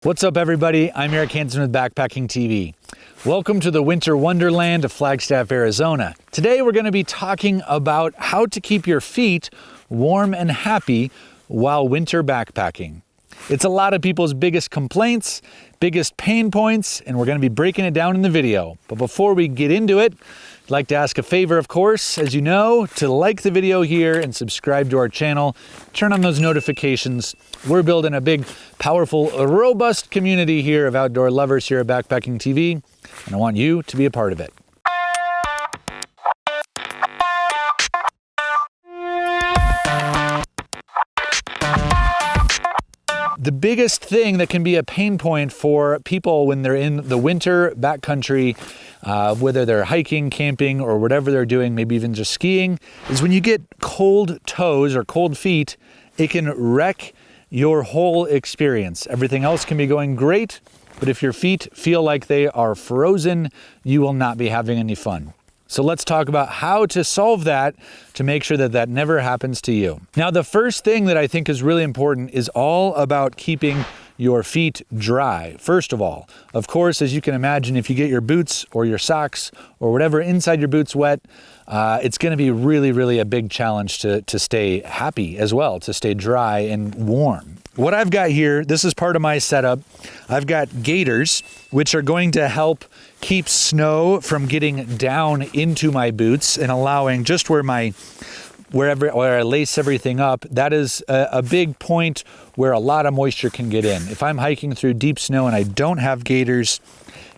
What's up, everybody? I'm Eric Hansen with Backpacking TV. Welcome to the winter wonderland of Flagstaff, Arizona. Today we're going to be talking about how to keep your feet warm and happy while winter backpacking. It's a lot of people's biggest complaints, biggest pain points, and we're going to be breaking it down in the video. But before we get into it, I'd like to ask a favor, of course, as you know, to like the video here and subscribe to our channel. Turn on those notifications. We're building a big, powerful, robust community here of outdoor lovers here at Backpacking TV, and I want you to be a part of it. The biggest thing that can be a pain point for people when they're in the winter backcountry, whether they're hiking, camping, or whatever they're doing, maybe even just skiing, is when you get cold toes or cold feet, it can wreck your whole experience. Everything else can be going great, but if your feet feel like they are frozen, you will not be having any fun. So let's talk about how to solve that to make sure that that never happens to you. Now, the first thing that I think is really important is all about keeping your feet dry. First of all, of course, as you can imagine, if you get your boots or your socks or whatever inside your boots wet, it's going to be really a big challenge to stay happy as well, to stay dry and warm. What I've got here, this is part of my setup. I've got gaiters, which are going to help keep snow from getting down into my boots and allowing just where I lace everything up. That is a big point where a lot of moisture can get in. If I'm hiking through deep snow and I don't have gaiters,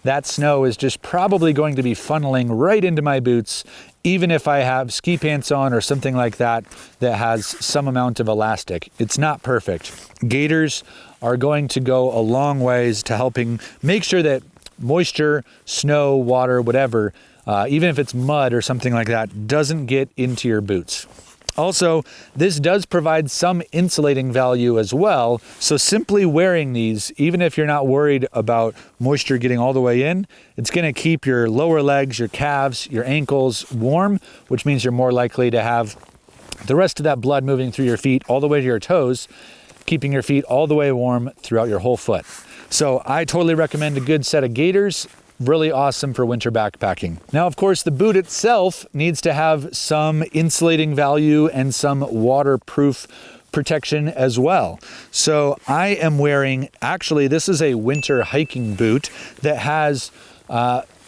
that snow is just probably going to be funneling right into my boots, even if I have ski pants on or something like that that has some amount of elastic. It's not perfect. Gaiters are going to go a long ways to helping make sure that moisture, snow, water, whatever, even if it's mud or something like that, doesn't get into your boots. Also, this does provide some insulating value as well, so simply wearing these, even if you're not worried about moisture getting all the way in, it's going to keep your lower legs, your calves, your ankles warm, which means you're more likely to have the rest of that blood moving through your feet all the way to your toes, keeping your feet all the way warm throughout your whole foot. So I totally recommend a good set of gaiters. Really awesome for winter backpacking. Now, of course, the boot itself needs to have some insulating value and some waterproof protection as well. So I am wearing, actually, this is a winter hiking boot that has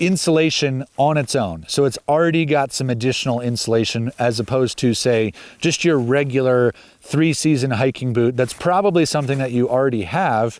insulation on its own. So it's already got some additional insulation as opposed to, say, just your regular 3-season hiking boot. That's probably something that you already have.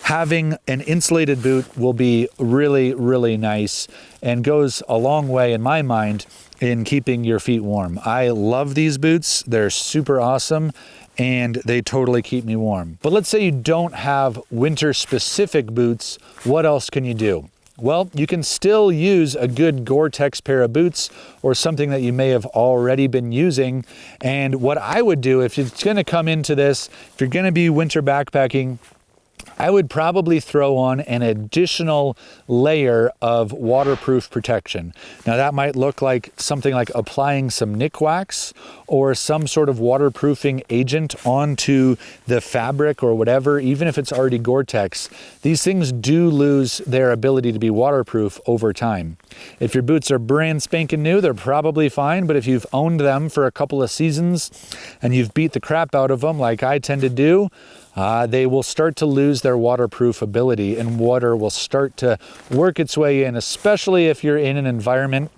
Having an insulated boot will be really nice and goes a long way in my mind in keeping your feet warm. I love these boots. They're super awesome and they totally keep me warm. But let's say you don't have winter specific boots. What else can you do? Well, you can still use a good Gore-Tex pair of boots or something that you may have already been using. And what I would do if it's going to come into this, if you're going to be winter backpacking, I would probably throw on an additional layer of waterproof protection. Now that might look like something like applying some Nikwax or some sort of waterproofing agent onto the fabric or whatever, even if it's already Gore-Tex. These things do lose their ability to be waterproof over time. If your boots are brand spanking new, they're probably fine, but if you've owned them for a couple of seasons and you've beat the crap out of them like I tend to do, they will start to lose their waterproof ability and water will start to work its way in, especially if you're in an environment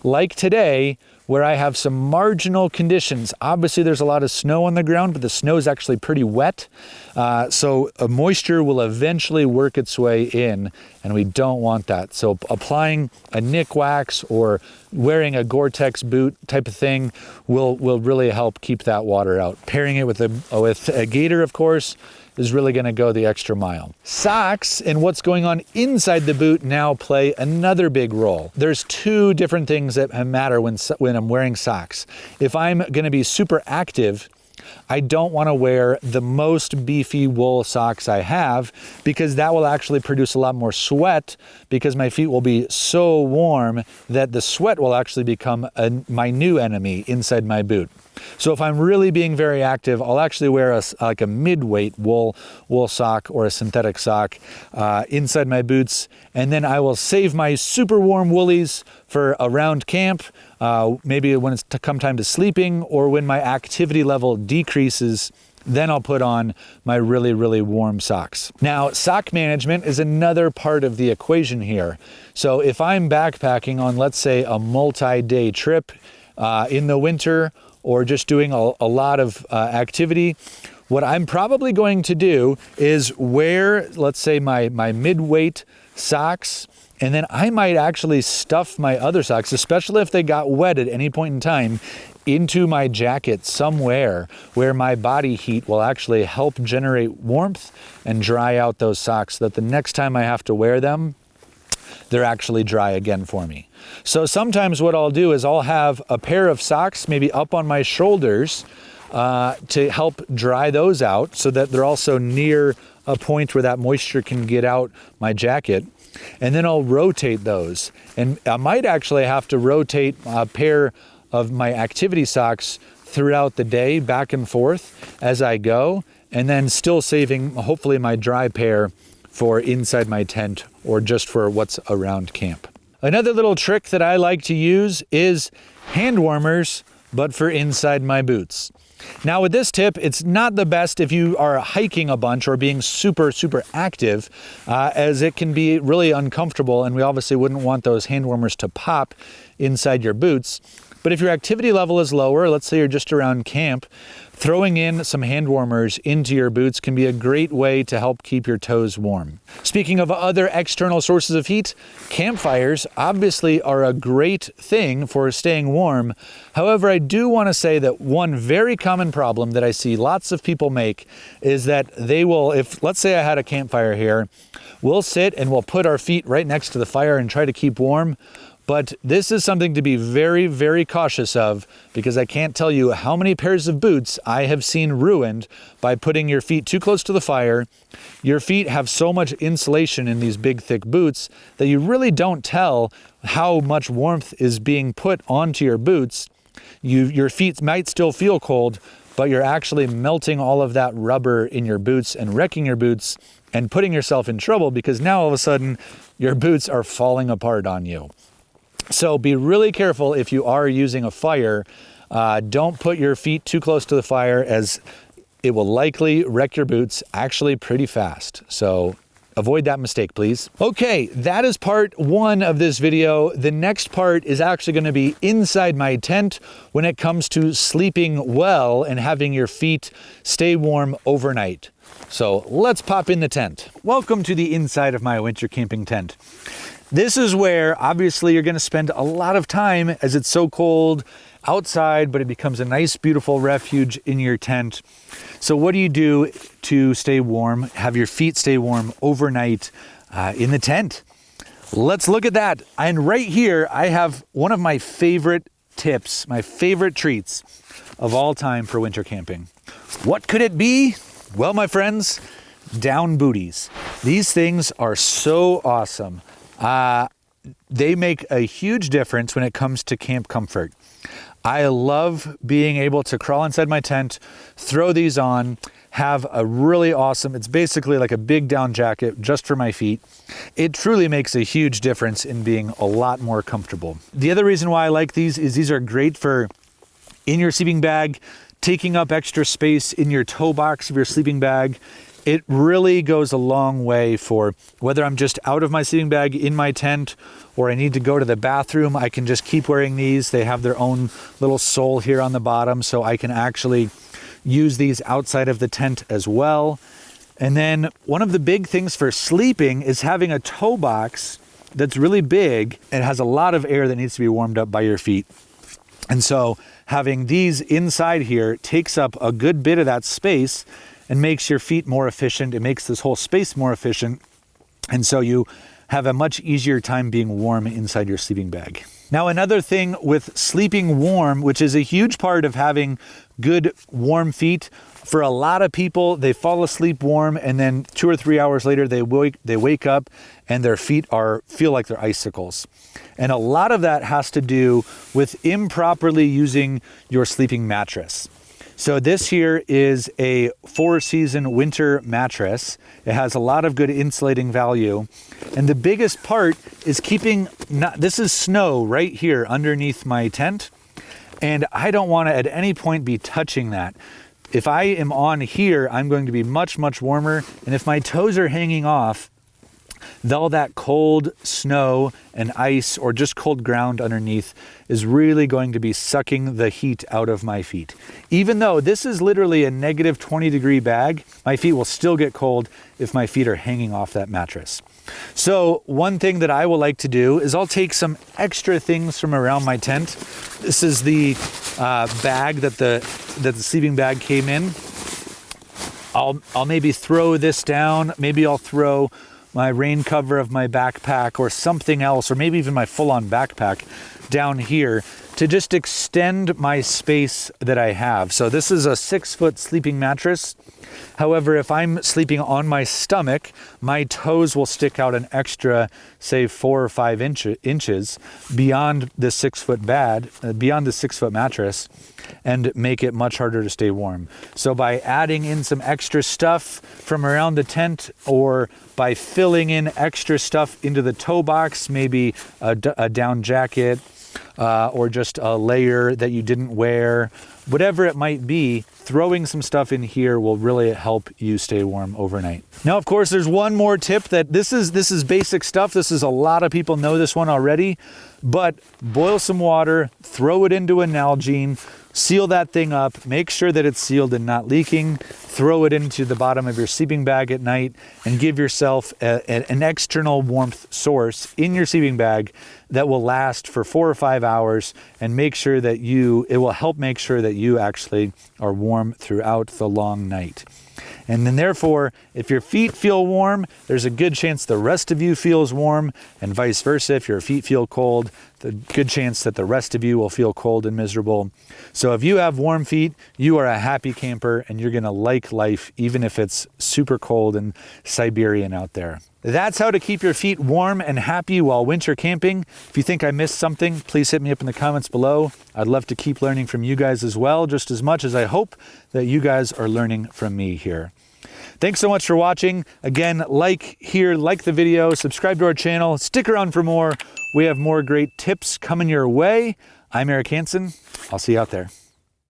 like today where I have some marginal conditions. Obviously there's a lot of snow on the ground, but the snow is actually pretty wet. So moisture will eventually work its way in and we don't want that. So applying a Nikwax or wearing a Gore-Tex boot type of thing will really help keep that water out. Pairing it with a gaiter, of course, is really going to go the extra mile. Socks and what's going on inside the boot now play another big role. There's two different things that matter when I'm wearing socks. If I'm going to be super active, I don't want to wear the most beefy wool socks I have because that will actually produce a lot more sweat because my feet will be so warm that the sweat will actually become my new enemy inside my boot. So if I'm really being very active, I'll actually wear like a mid-weight wool sock or a synthetic sock inside my boots, and then I will save my super warm woolies for around camp, maybe when it's come time to sleeping or when my activity level decreases. Then I'll put on my really, really warm socks. Now, sock management is another part of the equation here. So if I'm backpacking on, let's say, a multi-day trip in the winter, or just doing a lot of activity, what I'm probably going to do is wear, let's say, my mid-weight socks, and then I might actually stuff my other socks, especially if they got wet at any point in time, into my jacket somewhere where my body heat will actually help generate warmth and dry out those socks so that the next time I have to wear them, they're actually dry again for me. So sometimes what I'll do is I'll have a pair of socks maybe up on my shoulders to help dry those out so that they're also near a point where that moisture can get out my jacket. And then I'll rotate those. And I might actually have to rotate a pair of my activity socks throughout the day, back and forth as I go, and then still saving hopefully my dry pair for inside my tent or just for what's around camp. Another little trick that I like to use is hand warmers, but for inside my boots. Now with this tip, it's not the best if you are hiking a bunch or being super, super active, as it can be really uncomfortable, and we obviously wouldn't want those hand warmers to pop inside your boots. But if your activity level is lower, let's say you're just around camp, throwing in some hand warmers into your boots can be a great way to help keep your toes warm. Speaking of other external sources of heat, campfires obviously are a great thing for staying warm. However, I do want to say that one very common problem that I see lots of people make is that they will, if let's say I had a campfire here, we'll sit and we'll put our feet right next to the fire and try to keep warm. But this is something to be very, very cautious of, because I can't tell you how many pairs of boots I have seen ruined by putting your feet too close to the fire. Your feet have so much insulation in these big, thick boots that you really don't tell how much warmth is being put onto your boots. Your feet might still feel cold, but you're actually melting all of that rubber in your boots and wrecking your boots and putting yourself in trouble, because now all of a sudden your boots are falling apart on you. So be really careful if you are using a fire. Don't put your feet too close to the fire, as it will likely wreck your boots actually pretty fast. So avoid that mistake, please. Okay, that is part one of this video. The next part is actually going to be inside my tent when it comes to sleeping well and having your feet stay warm overnight. So let's pop in the tent. Welcome to the inside of my winter camping tent. This is where obviously you're going to spend a lot of time, as it's so cold outside, but it becomes a nice, beautiful refuge in your tent. So what do you do to stay warm, have your feet stay warm overnight in the tent? Let's look at that. And right here, I have one of my favorite tips, my favorite treats of all time for winter camping. What could it be? Well, my friends, down booties. These things are so awesome. They make a huge difference when it comes to camp comfort. I love being able to crawl inside my tent, throw these on, have a really awesome, it's basically like a big down jacket just for my feet. It truly makes a huge difference in being a lot more comfortable. The other reason why I like these is these are great for in your sleeping bag, taking up extra space in your toe box of your sleeping bag. It really goes a long way for whether I'm just out of my sleeping bag in my tent or I need to go to the bathroom. I can just keep wearing these. They have their own little sole here on the bottom, so I can actually use these outside of the tent as well. And then one of the big things for sleeping is having a toe box that's really big and has a lot of air that needs to be warmed up by your feet. And so having these inside here takes up a good bit of that space and makes your feet more efficient. It makes this whole space more efficient. And so you have a much easier time being warm inside your sleeping bag. Now, another thing with sleeping warm, which is a huge part of having good warm feet For a lot of people, they fall asleep warm, and then 2 or 3 hours later, they wake up and their feet feel like they're icicles. And a lot of that has to do with improperly using your sleeping mattress. So this here is a 4-season winter mattress. It has a lot of good insulating value. And the biggest part is this is snow right here underneath my tent. And I don't want to at any point be touching that. If I am on here, I'm going to be much, much warmer. And if my toes are hanging off, all that cold snow and ice or just cold ground underneath is really going to be sucking the heat out of my feet. Even though this is literally a negative 20-degree bag, my feet will still get cold if my feet are hanging off that mattress. So one thing that I will like to do is I'll take some extra things from around my tent. This is the bag that the sleeping bag came in. I'll maybe throw this down. Maybe I'll throw my rain cover of my backpack or something else, or maybe even my full-on backpack down here to just extend my space that I have. So this is a 6-foot sleeping mattress. However, if I'm sleeping on my stomach, my toes will stick out an extra, say 4 or 5 inches beyond the 6-foot beyond the 6-foot mattress, and make it much harder to stay warm. So by adding in some extra stuff from around the tent, or by filling in extra stuff into the toe box, maybe a down jacket, or just a layer that you didn't wear, whatever it might be, throwing some stuff in here will really help you stay warm overnight. Now, of course, there's one more tip that this is basic stuff. This is a lot of people know this one already, but boil some water, throw it into a Nalgene, seal that thing up, make sure that it's sealed and not leaking, throw it into the bottom of your sleeping bag at night, and give yourself an external warmth source in your sleeping bag that will last for 4 or 5 hours, and make sure that it will help make sure that you actually are warm throughout the long night. And then therefore, if your feet feel warm, there's a good chance the rest of you feels warm, and vice versa. If your feet feel cold, the good chance that the rest of you will feel cold and miserable. So if you have warm feet, you are a happy camper, and you're gonna like life even if it's super cold and Siberian out there. That's how to keep your feet warm and happy while winter camping. If you think I missed something, please hit me up in the comments below. I'd love to keep learning from you guys as well, just as much as I hope that you guys are learning from me here. Thanks so much for watching. Again, like the video, subscribe to our channel, stick around for more. We have more great tips coming your way. I'm Eric Hansen. I'll see you out there.